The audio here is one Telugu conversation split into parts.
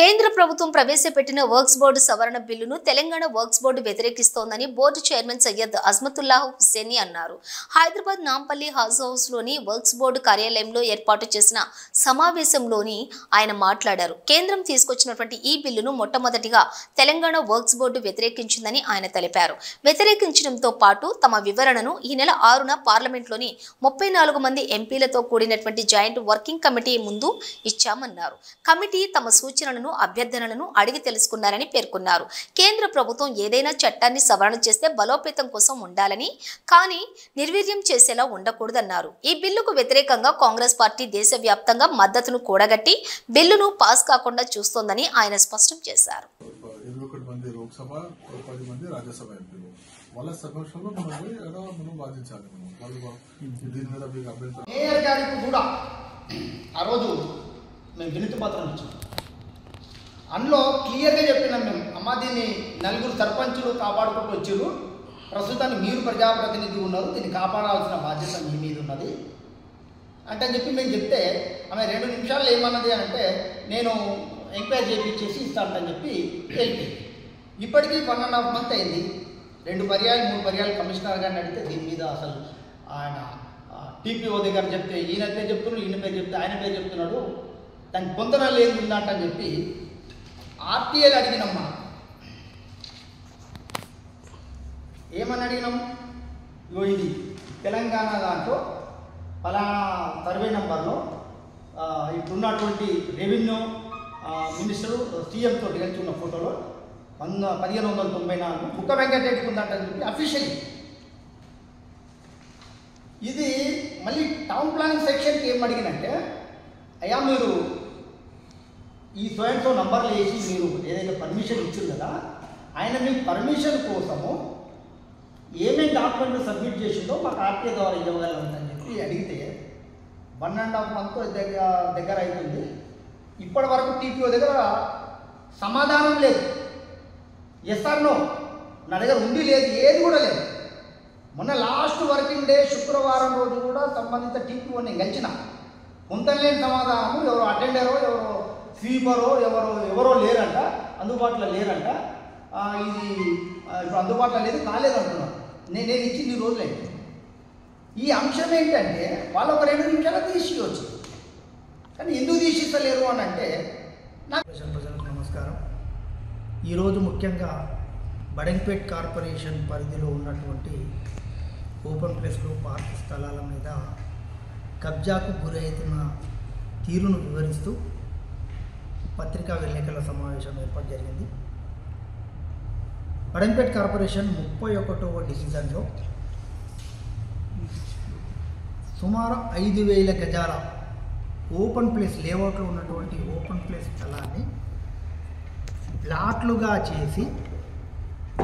కేంద్ర ప్రభుత్వం ప్రవేశపెట్టిన వర్క్స్ బోర్డు సవరణ బిల్లును తెలంగాణ వర్క్స్ బోర్డు వ్యతిరేకిస్తోందని బోర్డు చైర్మన్ సయ్యద్ అజ్మతుల్లాహ్ హుస్సేని అన్నారు. హైదరాబాద్ నాంపల్లి హౌస్ లోని వర్క్స్ బోర్డు కార్యాలయంలో ఏర్పాటు చేసిన సమావేశంలోని ఆయన మాట్లాడారు. కేంద్రం తీసుకొచ్చినటువంటి ఈ బిల్లును మొట్టమొదటిగా తెలంగాణ వర్క్స్ బోర్డు వ్యతిరేకించిందని ఆయన తెలిపారు. వ్యతిరేకించడంతో పాటు తమ వివరణను ఈ నెల 6న పార్లమెంట్లోని 34 మంది ఎంపీలతో కూడినటువంటి జాయింట్ వర్కింగ్ కమిటీ ముందు ఇచ్చామన్నారు. కమిటీ తమ సూచనలను అభ్యర్థనలను అడిగి తెలుసుకున్నారని పేర్కొన్నారు. కేంద్ర ప్రభుత్వం ఏదైనా చట్టాన్ని సవరణ చేస్తే బలోపేతం కోసం ఉండాలని, కానీ నిర్వీర్యం చేసేలా ఉండకూడదన్నారు. ఈ బిల్లుకు వ్యతిరేకంగా కాంగ్రెస్ పార్టీ దేశవ్యాప్తంగా మద్దతును కూడగట్టి బిల్లును పాస్ కాకుండా చూస్తోందని ఆయన స్పష్టం చేశారు. అందులో క్లియర్గా చెప్పినాం మేము, అమ్మ దీన్ని నలుగురు సర్పంచులు కాపాడుకుంటూ వచ్చారు, ప్రస్తుతానికి మీరు ప్రజాప్రతినిధి ఉన్నారు, దీన్ని కాపాడాల్సిన బాధ్యత మీ మీద ఉన్నది అంటే అని చెప్పి మేము చెప్తే ఆమె 2 నిమిషాల్లో ఏమన్నది అంటే నేను ఎంక్వైరీ చేయించేసి ఇస్తానని చెప్పి వెళ్ళిపోయింది. ఇప్పటికీ 1.5 మంత్ అయింది. 2 పర్యాలు 3 పర్యాలు కమిషనర్ గారిని అడిగితే దీని మీద అసలు ఆయన టీపీఓ దగ్గర చెప్తే ఈయన పేరు చెప్తున్నాడు, ఈయన పేరు చెప్తే ఆయన పేరు చెప్తున్నాడు, దానికి పొందన లేదు ఉందంట అని చెప్పి ఆర్టీఐలు అడిగినమ్మా. ఏమని అడిగినాం? ఇది తెలంగాణ దాంట్లో ఫలానా సర్వే నెంబర్లో ఇప్పుడున్నటువంటి రెవెన్యూ మినిస్టరు సీఎం తోటి కలిసి ఉన్న ఫోటోలో 1594 బుక్క వెంకటరెడ్డికి ఉందంటని చెప్పి అఫీషియల్లీ. ఇది మళ్ళీ టౌన్ ప్లానింగ్ సెక్షన్కి ఏం అడిగినంటే, అయ్యా మీరు ఈ స్వయంతో నంబర్లు వేసి మీరు ఏదైతే పర్మిషన్ ఇచ్చారు కదా, ఆయన మీకు పర్మిషన్ కోసము ఏమేమి డాక్యుమెంట్లు సబ్మిట్ చేసిందో మాకు ఆర్టీఐ ద్వారా ఇవ్వగలరని చెప్పి అడిగితే 1.5 మంత్ దగ్గర అవుతుంది. ఇప్పటి వరకు టీపీఓ దగ్గర సమాధానం లేదు. ఎస్ఆర్ నో నా దగ్గర ఉంది లేదు, ఏది కూడా లేదు. మొన్న లాస్ట్ వర్కింగ్ డే శుక్రవారం రోజు కూడా సంబంధిత టీపీఓ నేను గెలిచిన పొందలేని సమాధానము, ఎవరో అటెండరో ఎవరో స్వీపరో ఎవరో లేరంట, అందుబాటులో లేరంట, ఇది ఇప్పుడు అందుబాటులో లేదు కాలేదంటున్నారు. నేను ఇచ్చింది 2 రోజులైంది. ఈ అంశం ఏంటంటే వాళ్ళు ఒక 2 నిమిషాలు తీసివచ్చు, కానీ ఎందుకు తీసిస్తలేరు అని అంటే ప్రజలకు నమస్కారం. ఈరోజు ముఖ్యంగా బడంగ్పేట్ కార్పొరేషన్ పరిధిలో ఉన్నటువంటి ఓపెన్ ప్లేస్లో పార్క్ స్థలాల మీద కబ్జాకు గురవుతున్న తీరును వివరిస్తూ పత్రికా విలేకరుల సమావేశం ఏర్పాటు జరిగింది. బడంగ్పేట్ కార్పొరేషన్ 31వ డివిజన్లో సుమారు 5000 గజాల ఓపెన్ ప్లేస్ లేఅవుట్లో ఉన్నటువంటి ఓపెన్ ప్లేస్ స్థలాన్ని ప్లాట్లుగా చేసి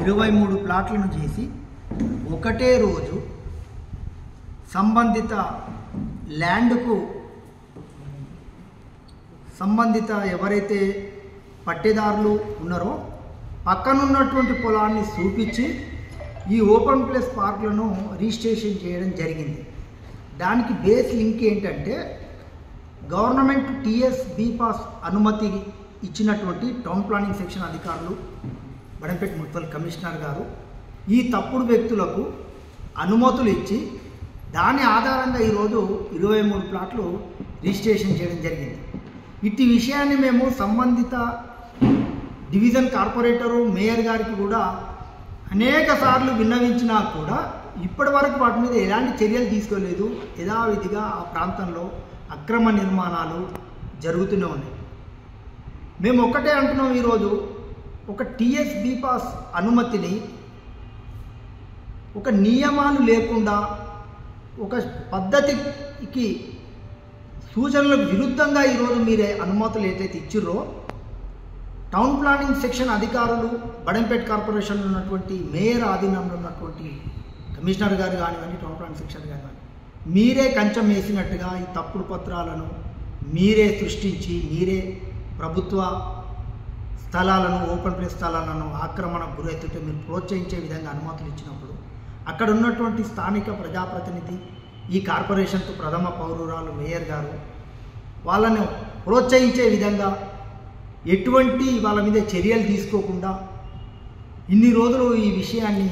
23 ప్లాట్లను చేసి ఒకటే రోజు సంబంధిత ల్యాండ్కు సంబంధిత ఎవరైతే పట్టేదారులు ఉన్నారో పక్కనున్నటువంటి పొలాన్ని చూపించి ఈ ఓపెన్ ప్లేస్ పార్కులను రిజిస్ట్రేషన్ చేయడం జరిగింది. దానికి బేస్ లింక్ ఏంటంటే గవర్నమెంట్ టీఎస్ బీపాస్ అనుమతి ఇచ్చినటువంటి టౌన్ ప్లానింగ్ సెక్షన్ అధికారులు బడంపేట మున్సిపల్ కమిషనర్ గారు ఈ తప్పుడు వ్యక్తులకు అనుమతులు ఇచ్చి దాని ఆధారంగా ఈరోజు 23 ప్లాట్లు రిజిస్ట్రేషన్ చేయడం జరిగింది. ఇట్టి విషయాన్ని మేము సంబంధిత డివిజన్ కార్పొరేటరు మేయర్ గారికి కూడా అనేక సార్లు విన్నవించినా కూడా ఇప్పటి వరకు వాటి మీద ఎలాంటి చర్యలు తీసుకోలేదు. యథావిధిగా ఆ ప్రాంతంలో అక్రమ నిర్మాణాలు జరుగుతూనే ఉన్నాయి. మేము ఒక్కటే అంటున్నాం, ఈరోజు ఒక టీఎస్ బీపాస్ అనుమతిని ఒక నియమాలు లేకుండా ఒక పద్ధతికి సూచనలకు విరుద్ధంగా ఈరోజు మీరే అనుమతులు ఏదైతే ఇచ్చిర్రో టౌన్ ప్లానింగ్ సెక్షన్ అధికారులు బడంపేట్ కార్పొరేషన్లో ఉన్నటువంటి మేయర్ ఆధీనంలో ఉన్నటువంటి కమిషనర్ గారు కానివ్వండి, టౌన్ ప్లానింగ్ సెక్షన్ కానివ్వండి, మీరే కంచెం వేసినట్టుగా ఈ తప్పుడు పత్రాలను మీరే సృష్టించి మీరే ప్రభుత్వ స్థలాలను ఓపెన్ ప్లేస్ స్థలాలను ఆక్రమణకు గురవుతుంటే మీరు ప్రోత్సహించే విధంగా అనుమతులు ఇచ్చినప్పుడు అక్కడ ఉన్నటువంటి స్థానిక ప్రజాప్రతినిధి ఈ కార్పొరేషన్కు ప్రథమ పౌరురాలు మేయర్ గారు వాళ్ళను ప్రోత్సహించే విధంగా ఎటువంటి వాళ్ళ మీద చర్యలు తీసుకోకుండా ఇన్ని రోజులు ఈ విషయాన్ని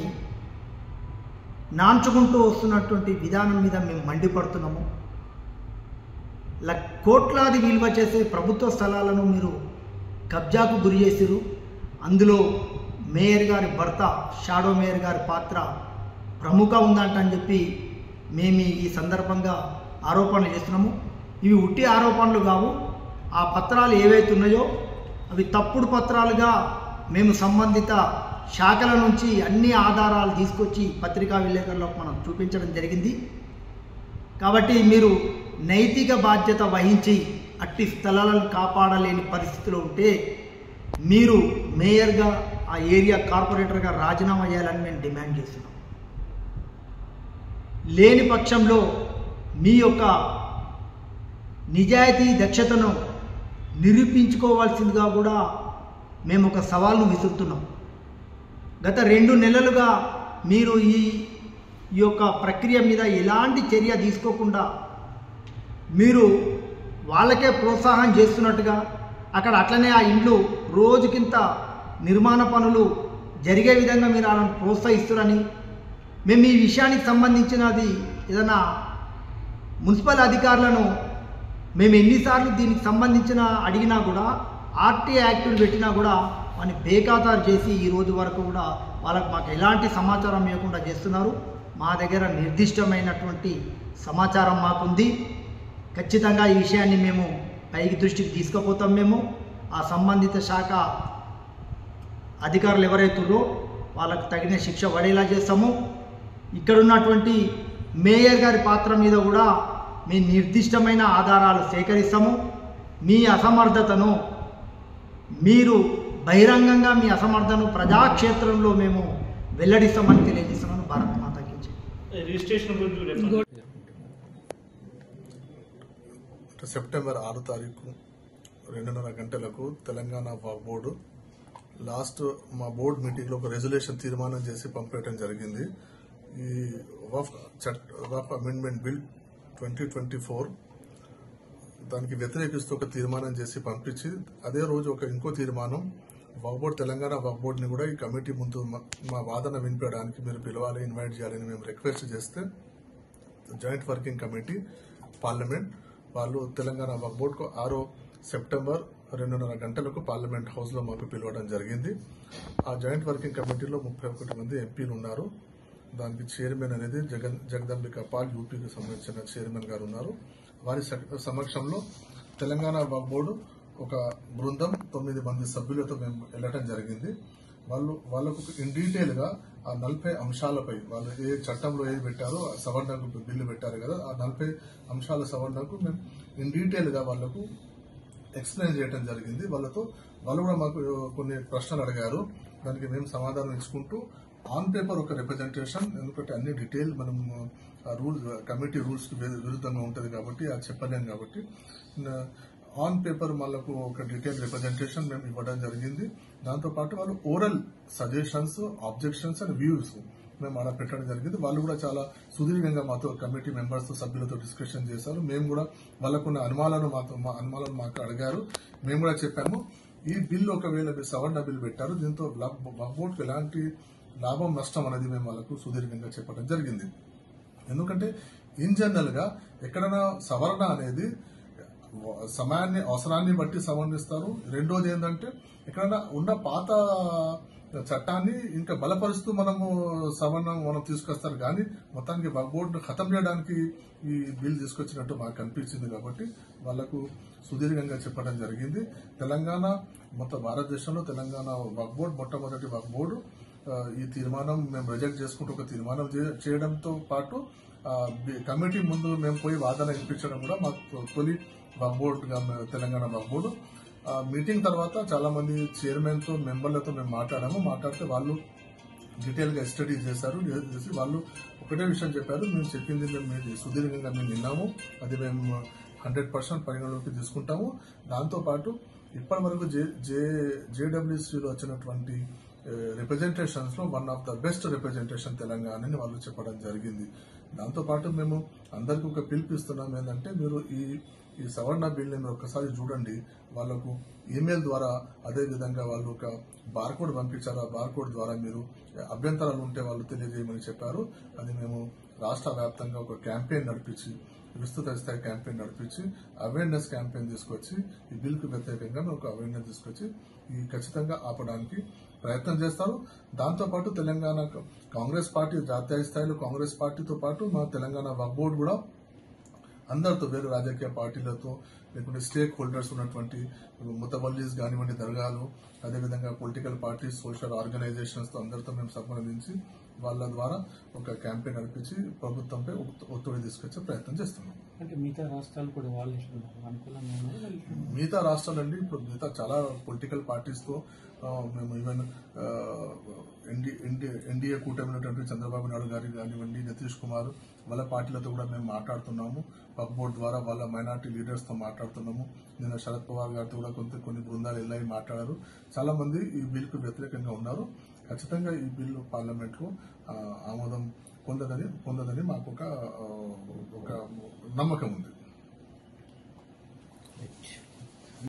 నాంచుకుంటూ వస్తున్నటువంటి విధానం మీద మేము మండిపడుతున్నాము. కోట్లాది విలువ చేసే ప్రభుత్వ స్థలాలను మీరు కబ్జాకు గురి చేసిరు. అందులో మేయర్ గారి భర్త, షాడో మేయర్ గారి పాత్ర ప్రముఖ ఉందంటని చెప్పి మేము ఈ సందర్భంగా ఆరోపణలు చేస్తున్నాము. ఇవి ఉట్టి ఆరోపణలు కావు. ఆ పత్రాలు ఏవైతే ఉన్నాయో అవి తప్పుడు పత్రాలుగా మేము సంబంధిత శాఖల నుంచి అన్ని ఆధారాలు తీసుకొచ్చి పత్రికా విలేకరులకు మనం చూపించడం జరిగింది. కాబట్టి మీరు నైతిక బాధ్యత వహించి అట్టి స్థలాలను కాపాడలేని పరిస్థితిలో ఉంటే మీరు మేయర్గా, ఆ ఏరియా కార్పొరేటర్గా రాజీనామా చేయాలని మేము డిమాండ్ చేస్తున్నాం. లేని పక్షంలో మీ యొక్క నిజాయితీ దక్షతను నిరూపించుకోవాల్సిందిగా కూడా మేము ఒక సవాల్ను విసురుతున్నాం. గత 2 నెలలుగా మీరు ఈ యొక్క ప్రక్రియ మీద ఎలాంటి చర్య తీసుకోకుండా మీరు వాళ్ళకే ప్రోత్సాహం చేస్తున్నట్టుగా అక్కడ అట్లనే ఆ ఇండ్లు రోజుకింత నిర్మాణ పనులు జరిగే విధంగా మీరు వాళ్ళని ప్రోత్సహిస్తున్నారని మేము ఈ విషయానికి సంబంధించినది ఏదైనా మున్సిపల్ అధికారులను మేము ఎన్నిసార్లు దీనికి సంబంధించిన అడిగినా కూడా ఆర్టీ యాక్టులు పెట్టినా కూడా వాడిని బేఖాతారు చేసి ఈ రోజు వరకు కూడా వాళ్ళకు మాకు ఎలాంటి సమాచారం ఇవ్వకుండా చేస్తున్నారు. మా దగ్గర నిర్దిష్టమైనటువంటి సమాచారం మాకుంది. ఖచ్చితంగా ఈ విషయాన్ని మేము పైకి దృష్టికి తీసుకుపోతాం. మేము ఆ సంబంధిత శాఖ అధికారులు ఎవరైతున్నారో వాళ్ళకు తగిన శిక్ష పడేలా చేస్తాము. ఇక్కడ ఉన్నటువంటి మేయర్ గారి పాత్ర మీద కూడా మీ నిర్దిష్టమైన ఆధారాలు సేకరిస్తాము. మీ అసమర్థతను మీరు బహిరంగంగా మీ అసమర్థను ప్రజాక్షేత్రంలో మేము వెల్లడిస్తామని తెలియజేస్తున్నాను. భారత్ మాతాకి జై. సెప్టెంబర్ 6 తారీఖు 2:30 గంటలకు తెలంగాణ వక్ఫ్ బోర్డు మా బోర్డు మీటింగ్లో ఒక రెజల్యూషన్ తీర్మానం చేసి పంపేయడం జరిగింది. ఈ వక్ఫ్ అమెండ్మెంట్ బిల్ 2024 దానికి వ్యతిరేకిస్తూ ఒక తీర్మానం చేసి పంపించి అదే రోజు ఇంకో తీర్మానం వక్ఫ్ బోర్డు, తెలంగాణ వక్ఫ్ బోర్డుని కూడా ఈ కమిటీ ముందు మా వాదన వినిపించడానికి మీరు పిలవాలి, ఇన్వైట్ చేయాలని మేము రిక్వెస్ట్ చేస్తే జాయింట్ వర్కింగ్ కమిటీ పార్లమెంట్ వాళ్ళు తెలంగాణ వక్ఫ్ బోర్డుకు 6 సెప్టెంబర్ 2:30 గంటలకు పార్లమెంట్ హౌస్ లో మాకు పిలవడం జరిగింది. ఆ జాయింట్ వర్కింగ్ కమిటీలో 31 మంది ఎంపీలు ఉన్నారు. దానికి చైర్మన్ అనేది జగదంబిక పాల్, యూపీకి సంబంధించిన చైర్మన్ గారు ఉన్నారు. వారి సమక్షంలో తెలంగాణ వక్ఫ్ బోర్డు ఒక బృందం 9 మంది సభ్యులతో మేము వెళ్ళటం జరిగింది. వాళ్ళకు ఇన్ డీటెయిల్ గా ఆ 40 అంశాలపై వాళ్ళు ఏ చట్టంలో ఏది పెట్టారో సవరణకు బిల్లు పెట్టారు కదా, ఆ 40 అంశాల సవరణకు మేము ఇన్ డీటెయిల్ గా వాళ్లకు ఎక్స్ప్లెయిన్ చేయడం జరిగింది. వాళ్ళు కూడా మాకు కొన్ని ప్రశ్నలు అడిగారు. దానికి మేము సమాధానం ఇచ్చుకుంటూ ఆన్ పేపర్ ఒక రిప్రజెంటేషన్, ఎందుకంటే అన్ని డీటెయిల్ మనం కమిటీ రూల్స్ కి విరుద్ధంగా ఉంటుంది కాబట్టి అది చెప్పలేము కాబట్టి ఆన్ పేపర్ వాళ్ళకు ఒక డీటెయిల్ రిప్రజెంటేషన్ మేము ఇవ్వడం జరిగింది. దాంతోపాటు వాళ్ళు oral suggestions, objections and views మేము అలా పెట్టడం జరిగింది. వాళ్ళు కూడా చాలా సుదీర్ఘంగా మాతో కమిటీ మెంబర్స్ సభ్యులతో డిస్కషన్ చేశారు. మేము కూడా వాళ్ళకున్న అనుమానాలను మాకు అడిగారు. మేము కూడా చెప్పాము, ఈ బిల్ ఒకవేళ మీరు సవరణ బిల్ పెట్టారు, దీంతో వక్ఫ్ బోర్డుకు ఎలాంటి లాభం నష్టం అనేది మేము వాళ్ళకు సుదీర్ఘంగా చెప్పడం జరిగింది. ఎందుకంటే ఇన్ జనరల్ గా ఎక్కడైనా సవరణ అనేది సమయాన్ని, అవసరాన్ని బట్టి సవరణిస్తారు. రెండోది ఏంటంటే ఎక్కడైనా ఉన్న పాత చట్టాన్ని ఇంకా బలపరుస్తూ మనం తీసుకొస్తారు. కానీ మొత్తానికి వక్ఫ్ బోర్డును ఖతం చేయడానికి ఈ బిల్ తీసుకొచ్చినట్టు మాకు అనిపించింది. కాబట్టి వాళ్లకు సుదీర్ఘంగా చెప్పడం జరిగింది. తెలంగాణ మొత్తం భారతదేశంలో తెలంగాణ వక్ఫ్ బోర్డు మొట్టమొదటి వక్ఫ్ బోర్డు. ఈ తీర్మానం మేము రిజెక్ట్ చేసుకుంటూ ఒక తీర్మానం చేయడంతో పాటు కమిటీ ముందు మేము పోయి వాదన వినిపించడం కూడా మాకు తొలి వక్ఫ్ బోర్డుగా తెలంగాణ వక్ఫ్ బోర్డు. మీటింగ్ తర్వాత చాలా మంది చైర్మన్ తో, మెంబర్లతో మేము మాట్లాడితే వాళ్ళు డీటెయిల్ గా స్టడీ చేశారు. చేసి వాళ్ళు ఒకటే విషయం చెప్పారు, మేము చెప్పింది మేము సుదీర్ఘంగా మేము విన్నాము, అది మేము 100% పరిగణలోకి తీసుకుంటాము. దాంతో పాటు ఇప్పటి వరకు జేడబ్ల్యూసీలో వచ్చినటువంటి రిప్రజెంటేషన్స్ లో one of the best representation Telangana అని వాళ్ళు చెప్పడం జరిగింది. దాంతో పాటు మేము అందరికీ ఒక పిలుపిస్తున్నాం, ఏంటంటే మీరు ఈ ఈ సవరణ బిల్ని మీరు ఒక్కసారి చూడండి. వాళ్ళకు ఈమెయిల్ ద్వారా అదే విధంగా వాళ్ళు ఒక బార్కోడ్ పంపించారు. ఆ బార్కోడ్ ద్వారా మీరు అభ్యంతరాలు ఉంటే వాళ్ళు తెలియజేయమని చెప్పారు. అది మేము రాష్ట్ర వ్యాప్తంగా ఒక క్యాంపెయిన్ నడిపించి, విస్తృత స్థాయి క్యాంపెయిన్ నడిపించి, అవేర్నెస్ క్యాంపెయిన్ తీసుకొచ్చి, ఈ బిల్కు వ్యతిరేకంగా మేము ఒక అవేర్నెస్ తీసుకొచ్చి ఈ ఖచ్చితంగా ఆపడానికి ప్రయత్నం చేస్తారు. దాంతోపాటు తెలంగాణ కాంగ్రెస్ పార్టీ జాతీయ స్థాయిలో కాంగ్రెస్ పార్టీతో పాటు మా తెలంగాణ వక్ఫ్ బోర్డు కూడా అందరితో, వేరు రాజకీయ పార్టీలతో, లేకుంటే స్టేక్ హోల్డర్స్ ఉన్నటువంటి ముతవల్లీస్ కానివ్వండి, దర్గాలు, అదేవిధంగా పొలిటికల్ పార్టీస్, సోషల్ ఆర్గనైజేషన్స్ తో అందరితో మేము సంప్రదించి వాళ్ళ ద్వారా ఒక క్యాంపెయిన్ నడిపించి ప్రభుత్వంపై ఒత్తిడి తీసుకొచ్చే ప్రయత్నం చేస్తున్నాం. అంటే మిగతా రాష్ట్రాలు కూడా వాళ్ళు అనుకూలంగా మిగతా రాష్ట్రాలండి ఇప్పుడు మిగతా చాలా పొలిటికల్ పార్టీస్ తో మేము ఈవెన్ ఎన్డీఏ కూటమి ఉన్నటువంటి చంద్రబాబు నాయుడు గారి కానివ్వండి, నితీష్ కుమార్ వాళ్ళ పార్టీలతో కూడా మేము మాట్లాడుతున్నాము. వక్ఫ్ బోర్డు ద్వారా వాళ్ళ మైనార్టీ లీడర్స్ తో మాట్లాడుతున్నాము. నిన్న శరద్ పవార్ గారితో కూడా కొన్ని బృందాలు వెళ్ళి మాట్లాడారు. చాలా మంది ఈ బిల్కు వ్యతిరేకంగా ఉన్నారు. ఖచ్చితంగా ఈ బిల్లు పార్లమెంట్ లో ఆమోదం పొందదని మాకు ఒక నమ్మకం ఉంది.